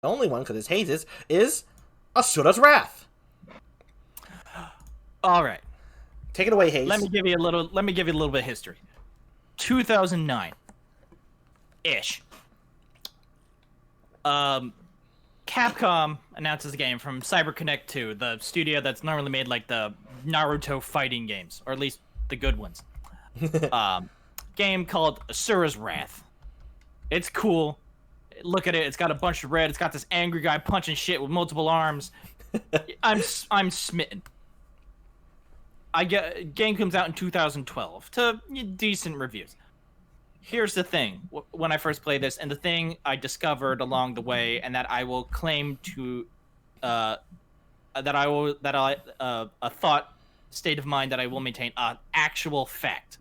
The only one, because it's Haze's, is Asura's Wrath. All right. Take it away, Haze. Let me give you a little bit of history. 2009 ish. Capcom announces a game from CyberConnect 2, the studio that's normally made like the Naruto fighting games, or at least the good ones. Game called Asura's Wrath. It's cool. Look at it. It's got a bunch of red. It's got this angry guy punching shit with multiple arms. I'm smitten. Game comes out in 2012 to decent reviews. Here's the thing: when I first played this, and the thing I discovered along the way, and that I will claim to, a thought state of mind that I will maintain, actual fact.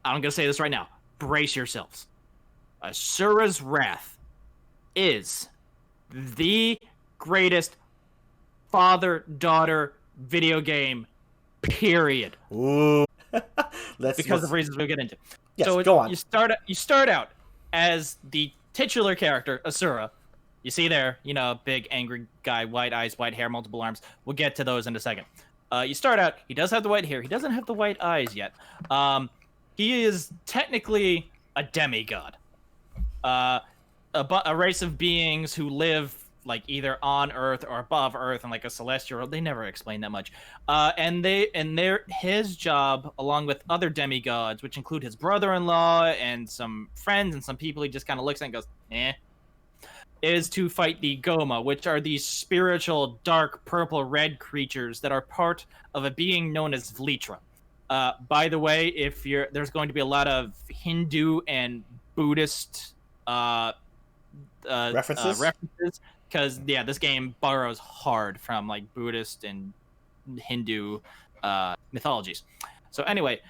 I'm gonna say this right now. Brace yourselves. Asura's Wrath is the greatest father-daughter video game, period. Ooh. Because of reasons we'll get into. Yes, so go on. You start out as the titular character, Asura. You see there, big angry guy, white eyes, white hair, multiple arms. We'll get to those in a second. You start out, he does have the white hair. He doesn't have the white eyes yet. He is technically a demigod. A race of beings who live like either on Earth or above Earth and like a celestial. They never explain that much. And his job, along with other demigods, which include his brother-in-law and some friends and some people he just kind of looks at and goes, is to fight the Goma, which are these spiritual dark purple-red creatures that are part of a being known as Vlitra. By the way, there's going to be a lot of Hindu and Buddhist references, because this game borrows hard from like Buddhist and Hindu mythologies. So anyway,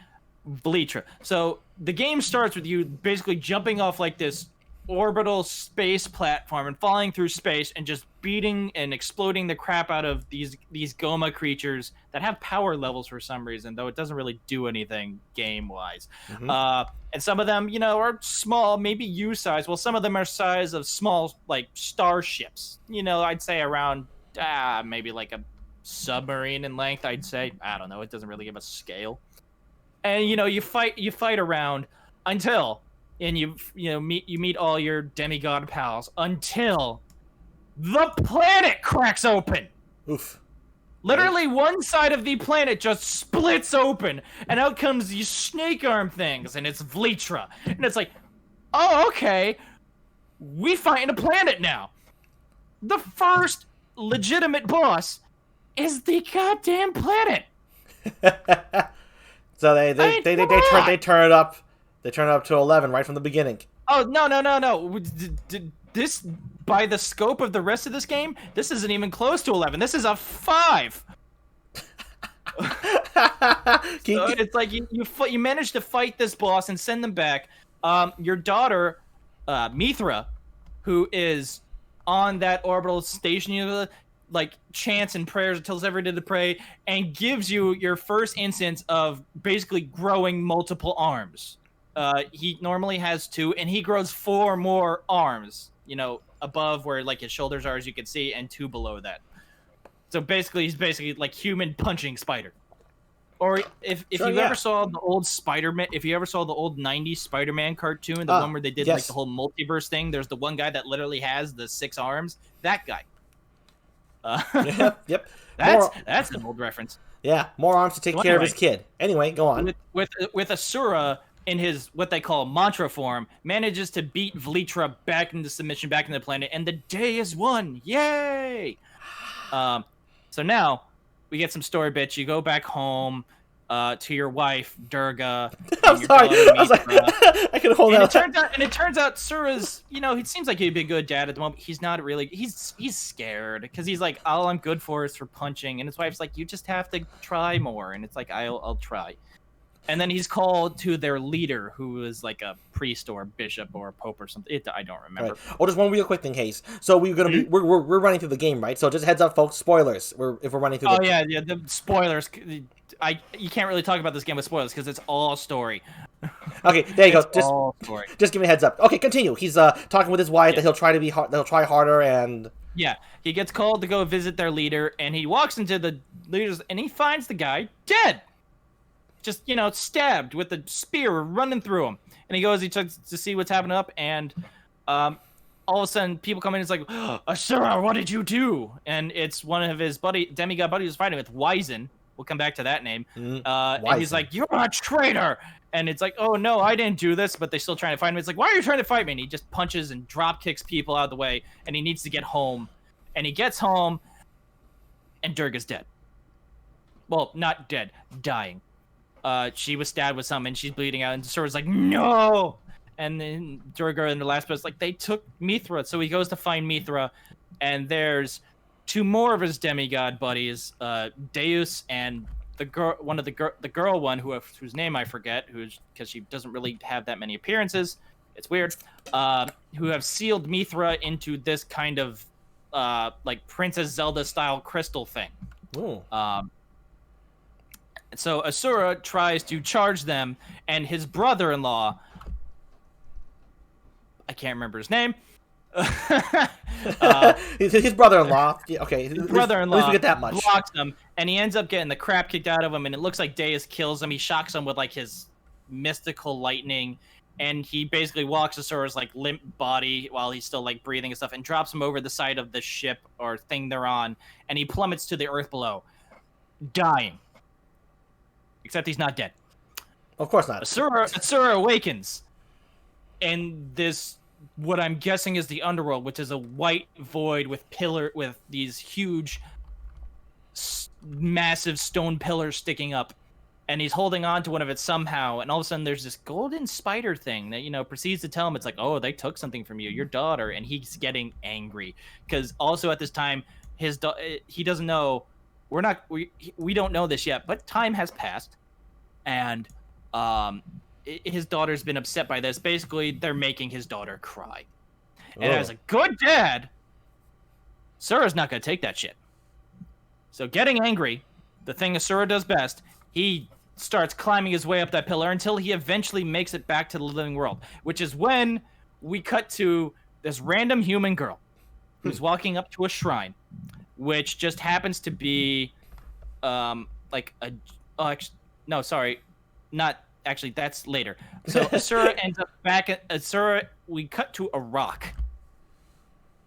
Vlitra. So the game starts with you basically jumping off like this orbital space platform and falling through space and just beating and exploding the crap out of these Goma creatures that have power levels for some reason, though it doesn't really do anything game wise. Mm-hmm. And some of them, are small, maybe U-size. Well, some of them are size of small, like starships. I'd say around maybe like a submarine in length. I'd say, I don't know. It doesn't really give a scale. And you fight around until. And you meet all your demigod pals until the planet cracks open. Oof. Literally, one side of the planet just splits open, and out comes these snake arm things, and it's Vlitra. And it's like, oh, okay, we fight a planet now. The first legitimate boss is the goddamn planet. So they turn it up. They turn it up to 11 right from the beginning. Oh, no. This, by the scope of the rest of this game, this isn't even close to 11. This is a 5. So it's like you managed to fight this boss and send them back. Your daughter, Mithra, who is on that orbital station, like chants and prayers, tells everyone to pray, and gives you your first instance of basically growing multiple arms. He normally has 2, and he grows 4 more arms, above where like his shoulders are, as you can see, and 2 below that. So basically, he's basically like human punching spider. Or if you ever saw the old Spider-Man, if you ever saw the old 90s Spider-Man cartoon, the one where they did like the whole multiverse thing, there's the one guy that literally has the 6 arms. That guy. Yep. That's an old reference. Yeah, more arms to take care of his kid. Anyway, go on. With Asura, in his what they call mantra form, manages to beat Vlitra back into submission, back into the planet, and the day is won. Yay! So now we get some story bits. You go back home to your wife Durga. I'm sorry. I was like, I can hold out. It turns out Sura's, he seems like he'd be a good dad at the moment. He's not really. He's scared because he's like, all I'm good for is for punching, and his wife's like, you just have to try more, and it's like, I'll try. And then he's called to their leader, who is like a priest or a bishop or a pope or something. I don't remember. Right. Oh, just one real quick thing, Haze. So we're running through the game, right? So just heads up, folks. Spoilers. If we're running through. The spoilers. You can't really talk about this game with spoilers because it's all story. Okay, there you go. Just give me a heads up. Okay, continue. He's talking with his wife that he'll try to be hard. They'll try harder and. Yeah, he gets called to go visit their leader, and he walks into the leaders, and he finds the guy dead. Just, stabbed with a spear running through him. And he goes, he checks to see what's happening up, and all of a sudden, people come in and it's like, Asura, what did you do? And it's one of his demigod buddies was fighting with, Wizen. We'll come back to that name. And he's like, you're a traitor! And it's like, oh, no, I didn't do this, but they're still trying to fight him. It's like, why are you trying to fight me? And he just punches and drop kicks people out of the way, and he needs to get home. And he gets home, and Durga's dead. Well, not dead, dying. She was stabbed with something, and she's bleeding out, and Asura's like, no! And then Durga in the last place, like, they took Mithra, so he goes to find Mithra, and there's 2 more of his demigod buddies, Deus and the girl, the girl one whose name I forget, because she doesn't really have that many appearances. It's weird. Who have sealed Mithra into this kind of like Princess Zelda style crystal thing. Ooh. So Asura tries to charge them, and his brother-in-law, I can't remember his name. His brother-in-law. Yeah, okay, his brother-in-law. At least we get that much. Blocks him, and he ends up getting the crap kicked out of him. And it looks like Deus kills him. He shocks him with like his mystical lightning, and he basically walks Asura's like limp body while he's still like breathing and stuff, and drops him over the side of the ship or thing they're on, and he plummets to the earth below, dying. Except he's not dead. Of course not. Asura awakens, and this, what I'm guessing is the underworld, which is a white void with these huge, massive stone pillars sticking up, and he's holding on to one of it somehow. And all of a sudden, there's this golden spider thing that proceeds to tell him, it's like, oh, they took something from you, your daughter, and he's getting angry because also at this time, he doesn't know. We don't know this yet, but time has passed, and his daughter's been upset by this. Basically, they're making his daughter cry. And as a good dad, Asura's not going to take that shit. So getting angry, the thing Asura does best, he starts climbing his way up that pillar until he eventually makes it back to the living world, which is when we cut to this random human girl who's walking up to a shrine, which just happens to be that's later. So Asura ends up back at Asura. We cut to a rock,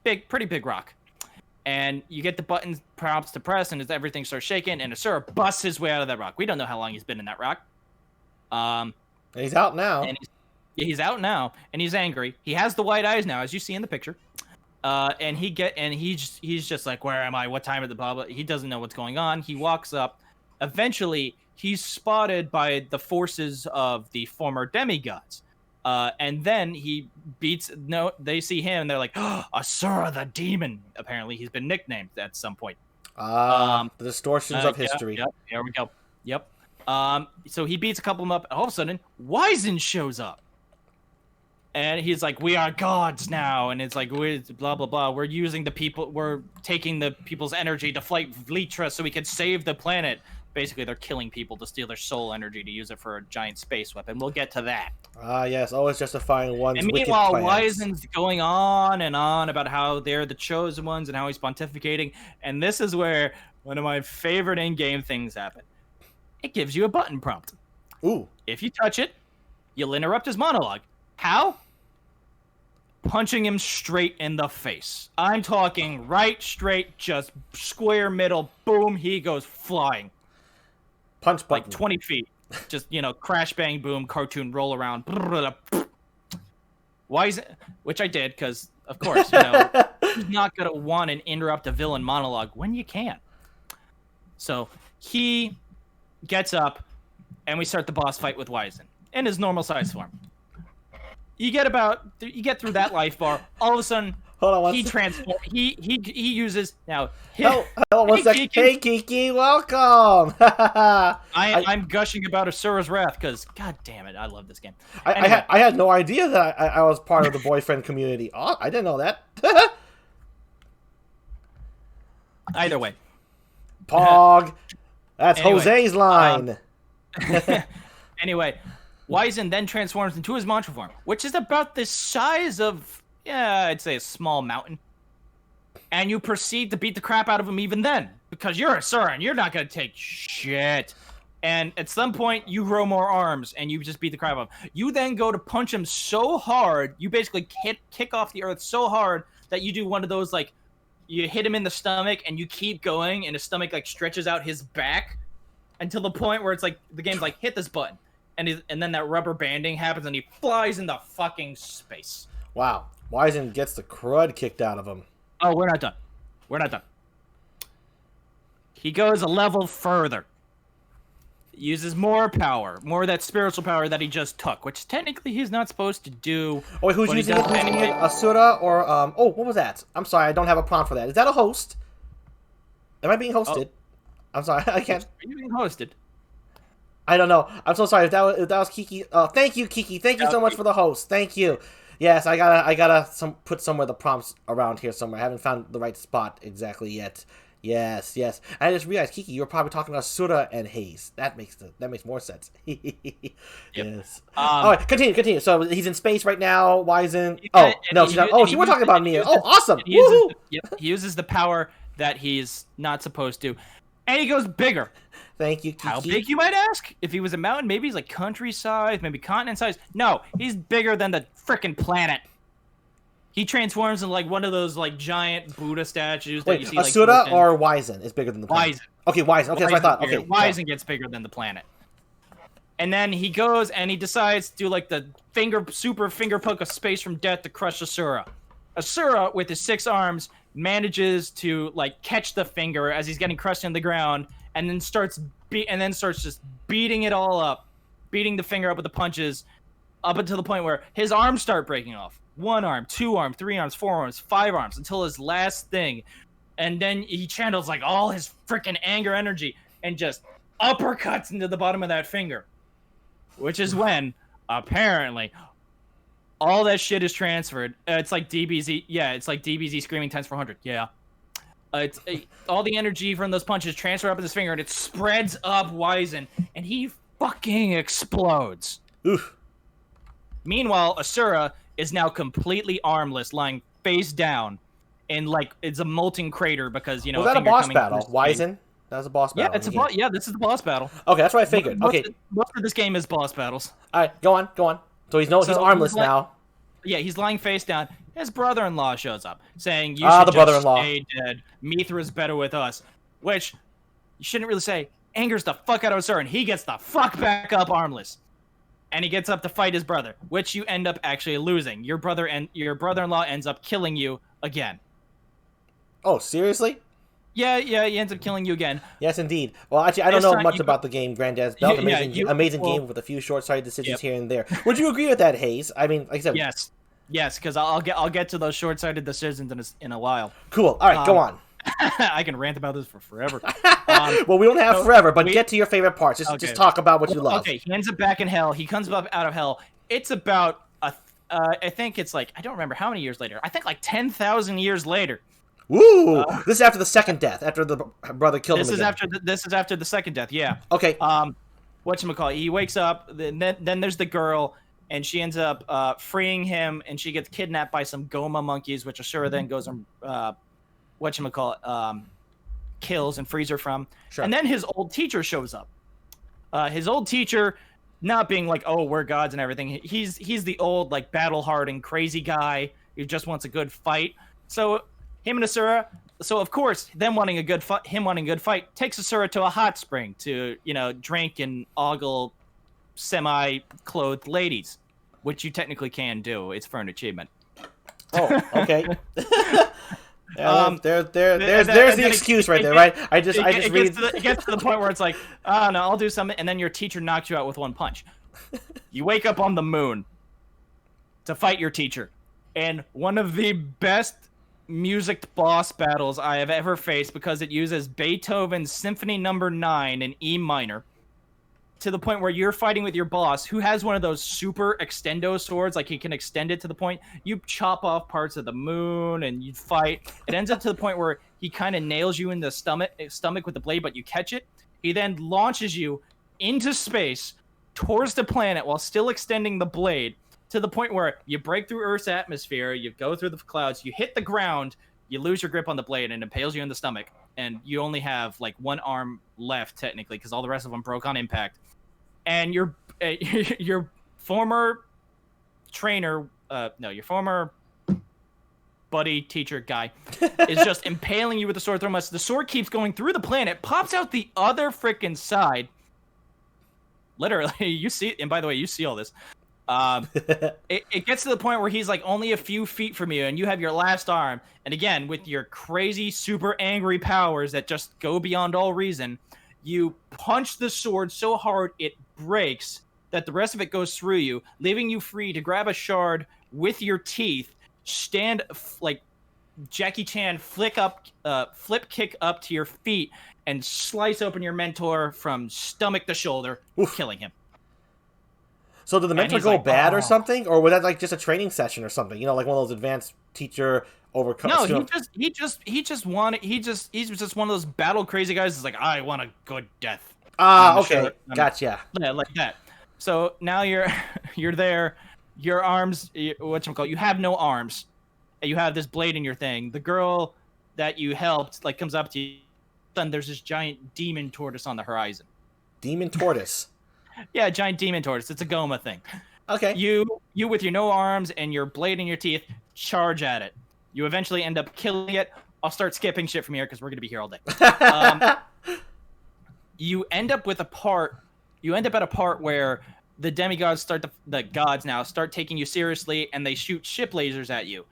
pretty big rock, and you get the buttons prompts to press, and as everything starts shaking, and Asura busts his way out of that rock. We don't know how long he's been in that rock. He's out now. And he's out now, and he's angry. He has the white eyes now, as you see in the picture. And he's just like, where am I? What time is the blah blah? He doesn't know what's going on. He walks up. Eventually, he's spotted by the forces of the former demigods. And then they see him, and they're like, oh, Asura the demon. Apparently, he's been nicknamed at some point. The distortions of history. Yep, there we go. Yep. So he beats a couple of them up, and all of a sudden, Wizen shows up. And he's like, we are gods now. And it's like, blah, blah, blah. We're taking the people's energy to fight Vlitra so we can save the planet. Basically, they're killing people to steal their soul energy to use it for a giant space weapon. We'll get to that. Yes, always justifying one's wicked plans. And meanwhile, Wizen's going on and on about how they're the chosen ones and how he's pontificating. And this is where one of my favorite in-game things happen. It gives you a button prompt. Ooh. If you touch it, you'll interrupt his monologue. How? Punching him straight in the face. I'm talking right straight, just square middle, boom, he goes flying. Punch button. Like 20 feet. Just, crash, bang, boom, cartoon, roll around. Which I did, because, of course, who's not going to want and interrupt a villain monologue when you can? So, he gets up, and we start the boss fight with Wizen in his normal size form. You get through that life bar. All of a sudden, he transforms. He uses now. One second. Hey, Kiki, welcome. I'm gushing about Asura's Wrath because, god damn it, I love this game. I had no idea that I was part of the boyfriend community. Oh, I didn't know that. Either way, Pog. That's Jose's line. Anyway, Wyzen then transforms into his mantra form, which is about the size of, yeah, I'd say a small mountain. And you proceed to beat the crap out of him even then, because you're Asura and you're not going to take shit. And at some point, you grow more arms, and you just beat the crap out of him. You then go to punch him so hard, you basically kick off the earth so hard that you do one of those, like, you hit him in the stomach, and you keep going, and his stomach, like, stretches out his back until the point where it's like, the game's like, hit this button. And then that rubber banding happens, and he flies into fucking space. Wow. Wyzen gets the crud kicked out of him. Oh, we're not done. We're not done. He goes a level further. Uses more power, more of that spiritual power that he just took, which technically he's not supposed to do. Oh, wait, who's using it? Asura or oh, what was that? I'm sorry, I don't have a prompt for that. Is that a host? Am I being hosted? Oh. I'm sorry, I can't. Are you being hosted? I don't know. I'm so sorry if that was Kiki. Thank you, Kiki. Thank you so much for the host. Thank you. Yes, I gotta put somewhere the prompts around here somewhere. I haven't found the right spot exactly yet. Yes. I just realized, Kiki, you were probably talking about Asura and Haze. That makes more sense. Yes. All right, continue. So he's in space right now. Wyzen. Oh no, she's not. Oh, she was talking about Mia. Oh, awesome. Woohoo! He uses the power that he's not supposed to, and he goes bigger. Thank you, Kiki. How big, you might ask? If he was a mountain, maybe he's like country size, maybe continent size. No, he's bigger than the frickin' planet. He transforms into like one of those like giant Buddha statues that you see. Asura or Wyzen is bigger than the planet? Wyzen. Okay, Wyzen. Okay, that's what I thought. Okay, Wyzen gets bigger than the planet. And then he goes and he decides to do like the super finger poke of space from death to crush Asura. Asura, with his 6 arms, manages to like catch the finger as he's getting crushed in the ground, and then starts just beating it all up, beating the finger up with the punches, up until the point where his arms start breaking off. 1 arm, 2 arms, 3 arms, 4 arms, 5 arms, until his last thing. And then he channels like all his freaking anger energy and just uppercuts into the bottom of that finger. Which is when, apparently, all that shit is transferred. It's like DBZ. Yeah, it's like DBZ screaming times 400. Yeah. All the energy from those punches transfer up in his finger, and it spreads up Wyzen, and he fucking explodes. Oof. Meanwhile, Asura is now completely armless, lying face down, and like it's a molten crater because was that a boss battle? Wyzen? That was a boss battle. Yeah, it's this is the boss battle. Okay, that's what I figured. Most of this game is boss battles. All right, go on. So he's armless now. Yeah, he's lying face down. His brother-in-law shows up, saying, "You should the brother-in-law stay dead. Mithra's better with us." Which you shouldn't really say. Angers the fuck out of Asura, and he gets the fuck back up armless. And he gets up to fight his brother, which you end up actually losing. Your brother-in-law ends up killing you again. Oh, seriously? Yeah, he ends up killing you again. Yes, indeed. Well, actually, I don't know much about the game Granddad's Belt. Amazing game with a few short-sighted decisions here and there. Would you agree with that, Haze? I mean, like I said... Yes, because I'll get to those short-sighted decisions in a while. Cool. All right, go on. I can rant about this for forever. Well, we don't have forever, but get to your favorite parts. Just talk about what you love. Okay, he ends up back in hell. He comes up out of hell. It's about, I think it's like, I don't remember how many years later. I think like 10,000 years later. Woo! This is after the second death, after the brother killed him again. This is after the second death, yeah. Okay. Whatchamacallit, he wakes up, then there's the girl, and she ends up freeing him, and she gets kidnapped by some Goma monkeys, which Asura then goes and, kills and frees her from. Sure. And then his old teacher shows up. His old teacher, not being like, oh, we're gods and everything. He's the old, like, battle-hardened, crazy guy who just wants a good fight. So him and Asura, of course, him wanting a good fight, takes Asura to a hot spring to, drink and ogle semi-clothed ladies, which you technically can do. It's for an achievement. Oh, okay. There's the excuse right there, right? It gets to the point where it's like, oh no, I'll do something, and then your teacher knocks you out with one punch. You wake up on the moon to fight your teacher, and one of the best music boss battles I have ever faced, because it uses Beethoven's Symphony No. 9 in E minor, to the point where you're fighting with your boss, who has one of those super extendo swords, like he can extend it to the point you chop off parts of the moon and you fight. It ends up to the point where he kind of nails you in the stomach with the blade, but you catch it. He then launches you into space, towards the planet while still extending the blade to the point where you break through Earth's atmosphere, you go through the clouds, you hit the ground, you lose your grip on the blade, and it impales you in the stomach. And you only have like one arm left, technically, because all the rest of them broke on impact. And your former trainer, your former buddy, teacher, guy, is just impaling you with the sword through much. The sword keeps going through the planet, pops out the other freaking side. Literally, you see, and by the way, you see all this. It gets to the point where he's like only a few feet from you, and you have your last arm. And again, with your crazy, super angry powers that just go beyond all reason, you punch the sword so hard it breaks that the rest of it goes through you, leaving you free to grab a shard with your teeth, stand like Jackie Chan, flip kick up to your feet, and slice open your mentor from stomach to shoulder, killing him. So did the mentor go bad or something, or was that like just a training session or something? You know, like one of those advanced teacher overcome. No, he was just one of those battle crazy guys. That's like, I want a good death. Okay, gotcha. Yeah, like that. So now you're there. Your arms, whatchamacallit, you have no arms. You have this blade in your thing. The girl that you helped like comes up to you, and there's this giant demon tortoise on the horizon. Demon tortoise. Yeah, giant demon tortoise. It's a Goma thing. Okay. You with your no arms and your blade in your teeth, charge at it. You eventually end up killing it. I'll start skipping shit from here because we're gonna be here all day. You end up at a part where the demigods the gods now start taking you seriously, and they shoot ship lasers at you.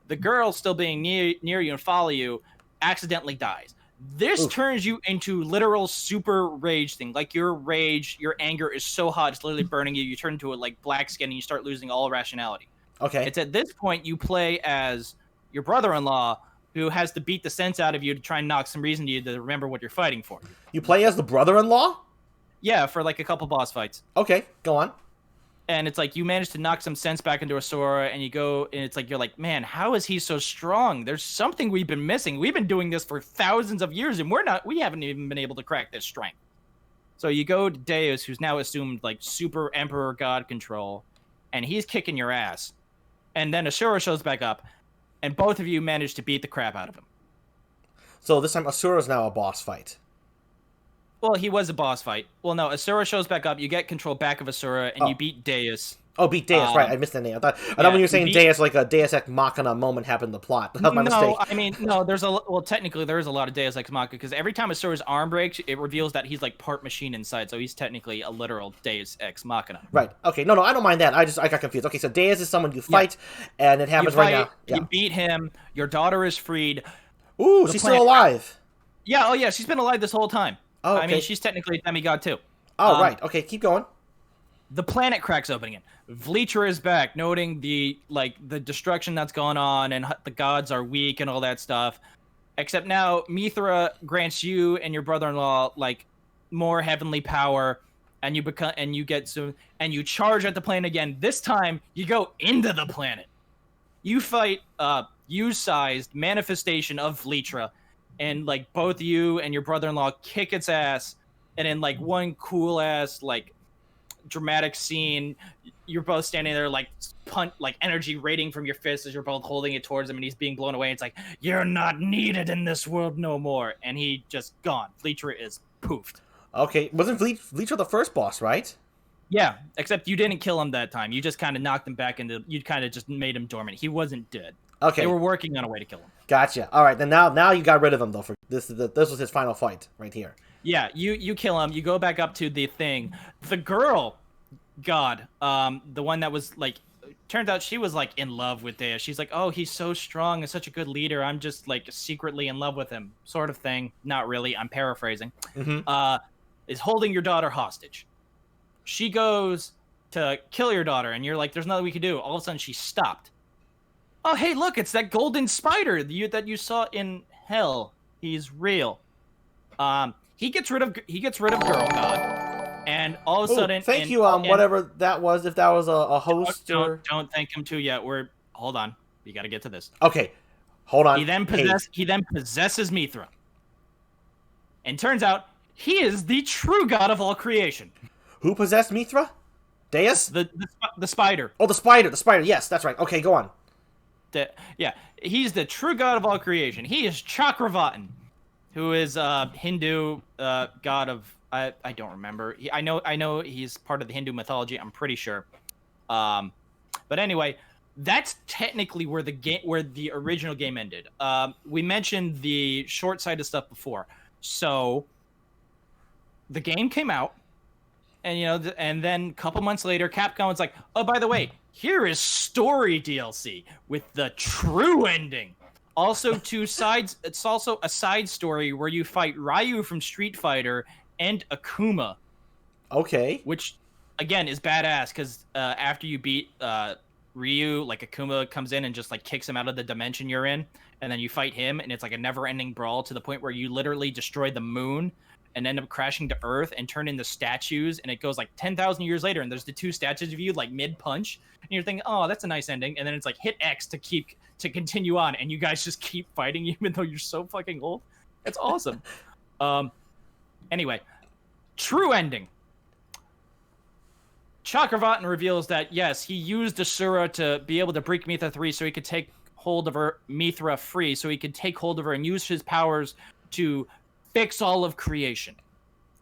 The girl, still being near you and follow you, accidentally dies. This turns you into literal super rage thing. Like your anger is so hot, it's literally burning you. You turn into a like black skin, and you start losing all rationality. Okay. It's at this point you play as your brother-in-law, who has to beat the sense out of you to try and knock some reason to you to remember what you're fighting for. You play as the brother-in-law? Yeah, for like a couple boss fights. Okay, go on. And it's like you manage to knock some sense back into Asura, and you go, and it's like you're like, man, how is he so strong? There's something we've been missing. We've been doing this for thousands of years, and we haven't even been able to crack this strength. So you go to Deus, who's now assumed like super emperor god control, and he's kicking your ass. And then Asura shows back up, and both of you manage to beat the crap out of him. So this time Asura's now a boss fight. Well, he was a boss fight. Well, no, Asura shows back up. You get control back of Asura, and you beat Deus. Oh, beat Deus, right. I missed the name. I thought when you were saying Deus, like a Deus Ex Machina moment happened in the plot. That was my mistake. I mean, no, technically there is a lot of Deus Ex Machina, because every time Asura's arm breaks, it reveals that he's like part machine inside, so he's technically a literal Deus Ex Machina. Right. Okay, no, I don't mind that. I got confused. Okay, so Deus is someone you fight, and it happens right now. Yeah. You beat him, your daughter is freed. Ooh, she's still alive. Yeah, oh yeah, she's been alive this whole time. Oh, okay. I mean, she's technically a demigod too. Oh, right. Okay, keep going. The planet cracks open again. Vleetra is back, noting the destruction that's going on, and the gods are weak and all that stuff. Except now, Mithra grants you and your brother-in-law like more heavenly power, and you charge at the planet again. This time, you go into the planet. You fight U-sized manifestation of Vleetra. And like both you and your brother-in-law kick its ass, and in like one cool ass like dramatic scene, you're both standing there like energy radiating from your fists as you're both holding it towards him, and he's being blown away. It's like, you're not needed in this world no more, and he just gone. Vleetra is poofed. Okay, wasn't Vleetra the first boss, right? Yeah, except you didn't kill him that time. You just kind of knocked him back into. You kind of just made him dormant. He wasn't dead. Okay. They were working on a way to kill him. Gotcha. All right, then now you got rid of him though. For this was his final fight right here. Yeah, you kill him. You go back up to the thing. The girl, God, the one that was like, turns out she was like in love with Deus. She's like, oh, he's so strong and such a good leader. I'm just like secretly in love with him, sort of thing. Not really. I'm paraphrasing. Mm-hmm. Is holding your daughter hostage. She goes to kill your daughter, and you're like, there's nothing we can do. All of a sudden, she stopped. Oh, hey, look, it's that golden spider that you saw in hell. He's real. He gets rid of Girl God, and all of a sudden... Thank you, whatever that was, if that was a host or... Don't thank him too yet. Hold on. We gotta get to this. Okay, hold on. He then possesses Mithra. And turns out, he is the true god of all creation. Who possessed Mithra? Deus? The spider. Oh, the spider. The spider. Yes, that's right. Okay, go on. Yeah, he's the true god of all creation. He is Chakravartin, who is Hindu god of I don't remember. I know he's part of the Hindu mythology. I'm pretty sure. But anyway, that's technically where the original game ended. We mentioned the short-sighted stuff before. So the game came out, and and then a couple months later, Capcom was like, "Oh, by the way, here is story DLC with the true ending." Also, two sides. It's also a side story where you fight Ryu from Street Fighter and Akuma. Okay. Which, again, is badass because after you beat Ryu, like Akuma comes in and just like kicks him out of the dimension you're in, and then you fight him, and it's like a never-ending brawl to the point where you literally destroy the moon and end up crashing to Earth and turn into statues, and it goes like 10,000 years later, and there's the two statues of you like mid-punch, and you're thinking, oh, that's a nice ending, and then it's like hit X to continue on, and you guys just keep fighting even though you're so fucking old. It's awesome. Anyway, true ending. Chakravartin reveals that, yes, he used Asura to be able to break Mithra 3 so he could take hold of her, Mithra free, so he could take hold of her and use his powers to fix all of creation.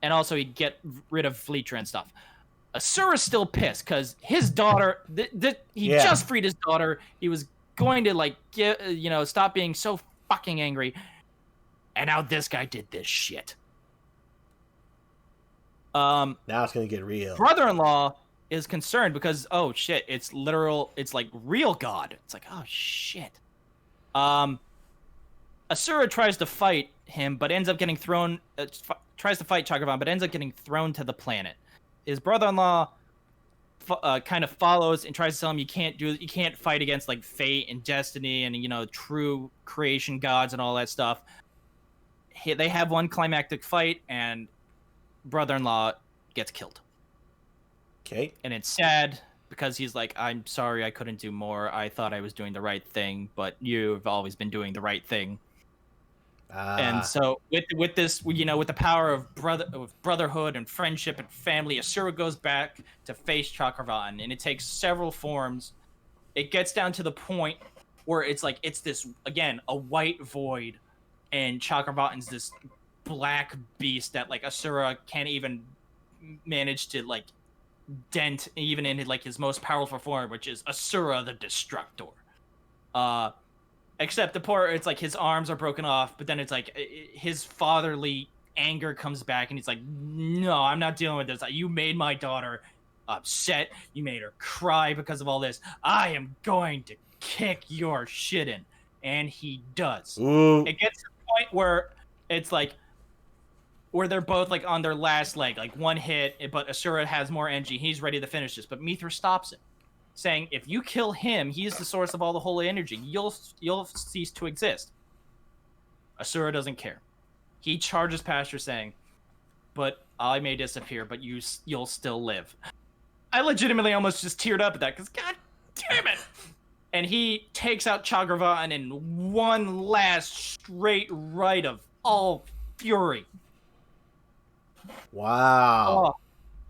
And also he'd get rid of Fleetra and stuff. Asura's still pissed because his daughter, he just freed his daughter. He was going to, like, stop being so fucking angry. And now this guy did this shit. Now it's going to get real. Brother-in-law is concerned because, oh shit, it's like real God. It's like, oh shit. Asura tries to fight him, but ends up getting thrown, tries to fight Chakravartin, but ends up getting thrown to the planet. His brother-in-law kind of follows and tries to tell him you can't fight against like fate and destiny and, true creation gods and all that stuff. They have one climactic fight and brother-in-law gets killed. Okay. And it's sad because he's like, I'm sorry I couldn't do more. I thought I was doing the right thing, but you've always been doing the right thing. And so with this, with the power of brotherhood and friendship and family, Asura goes back to face Chakravartin, and it takes several forms. It gets down to the point where it's like, it's this, again, a white void, and Chakravartin's this black beast that like Asura can't even manage to like dent even in like his most powerful form, which is Asura the Destructor. Except the part it's like his arms are broken off, but then it's like his fatherly anger comes back and he's like, no, I'm not dealing with this. You made my daughter upset. You made her cry because of all this. I am going to kick your shit in. And he does. Ooh. It gets to the point where it's like where they're both like on their last leg, like one hit, but Asura has more energy. He's ready to finish this, but Mithra stops it, saying, if you kill him, he's the source of all the holy energy. You'll cease to exist. Asura doesn't care. He charges past her, saying, but I may disappear, but you'll still live. I legitimately almost just teared up at that, because god damn it! And he takes out Chakravartin in one last straight right of all fury. Wow. Oh.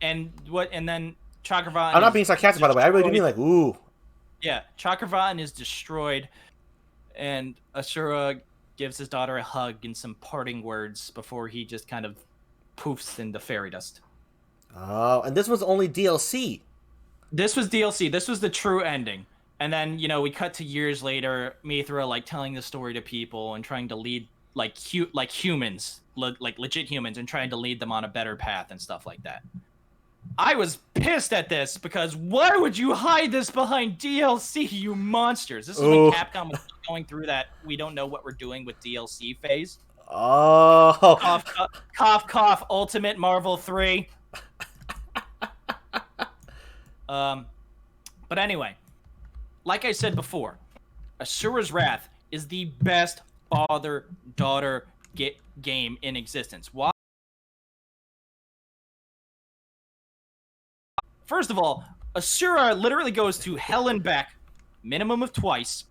And then Chakravartin. I'm not being sarcastic, by the way. I really do mean like, ooh. Yeah, Chakravartin is destroyed, and Asura gives his daughter a hug and some parting words before he just kind of poofs into fairy dust. Oh, and this was only DLC. This was DLC. This was the true ending. And then, we cut to years later, Mithra, like, telling the story to people and trying to lead, like humans, like legit humans, and trying to lead them on a better path and stuff like that. I was pissed at this because why would you hide this behind DLC, you monsters? This is when Capcom was going through that we don't know what we're doing with DLC phase. Oh. Cough, cough, Ultimate Marvel 3. But anyway, like I said before, Asura's Wrath is the best father-daughter game in existence. Why? First of all, Asura literally goes to hell and back, minimum of twice,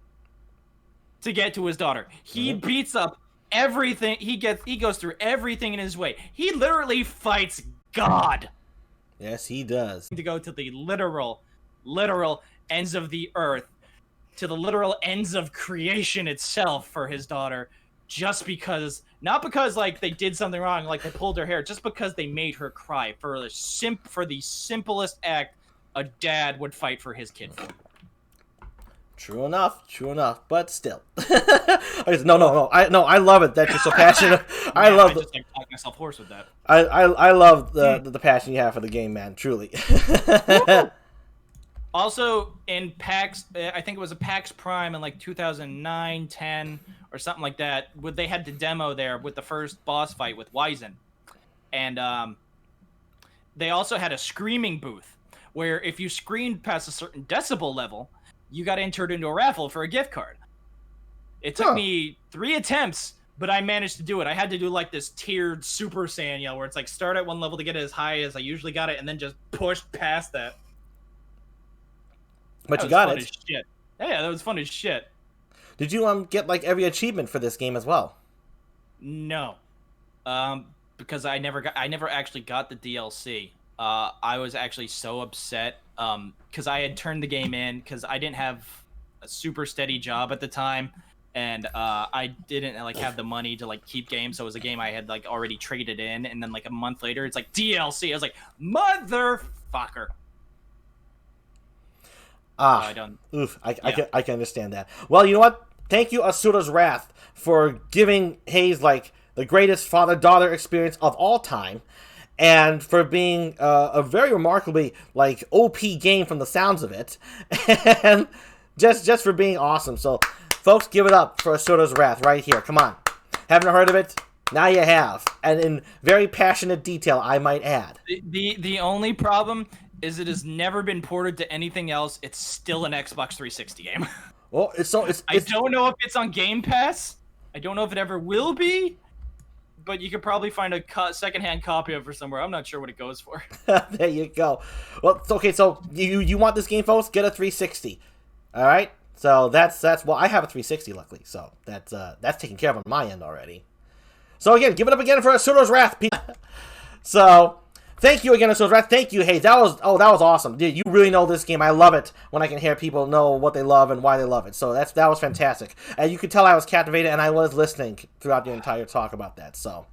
to get to his daughter. He beats up everything. He goes through everything in his way. He literally fights God. Yes, he does. To go to the literal ends of the earth, to the literal ends of creation itself for his daughter, just because, not because like they did something wrong, like they pulled her hair, just because they made her cry for the simplest act a dad would fight for his kid for. True enough, but still. No, I love it that you're so passionate. I just like talk myself hoarse with that. I love the passion you have for the game, man. Truly. Also, in PAX, I think it was a PAX Prime in like 2009, 10, or something like that. They had the demo there with the first boss fight with Wizen, and they also had a screaming booth where if you screamed past a certain decibel level, you got entered into a raffle for a gift card. It took me 3 attempts, but I managed to do it. I had to do like this tiered Super Saiyan yell where it's like start at one level to get it as high as I usually got it, and then just push past that. But you got it. Shit. Yeah, that was fun as shit. Did you get like every achievement for this game as well? No, because I never actually got the DLC. I was actually so upset because I had turned the game in because I didn't have a super steady job at the time, and I didn't like have the money to like keep games. So it was a game I had like already traded in, and then like a month later, it's like DLC. I was like, motherfucker. I can understand that. Well, you know what? Thank you, Asura's Wrath, for giving Haze like the greatest father-daughter experience of all time, and for being a very remarkably like OP game from the sounds of it, and just for being awesome. So, folks, give it up for Asura's Wrath right here. Come on, haven't heard of it? Now you have, and in very passionate detail, I might add. The only problem is it has never been ported to anything else. It's still an Xbox 360 game. Well, I don't know if it's on Game Pass. I don't know if it ever will be, but you could probably find a secondhand copy of it somewhere. I'm not sure what it goes for. There you go. Well, okay, so you want this game, folks? Get a 360. All right. So that's well, I have a 360, luckily. So that's taken care of on my end already. So again, give it up again for Asura's Wrath. So. Thank you again, Asura's Wrath. Thank you, Haze. That was awesome. Dude, you really know this game. I love it when I can hear people know what they love and why they love it. So that was fantastic. And you could tell I was captivated and I was listening throughout the entire talk about that. So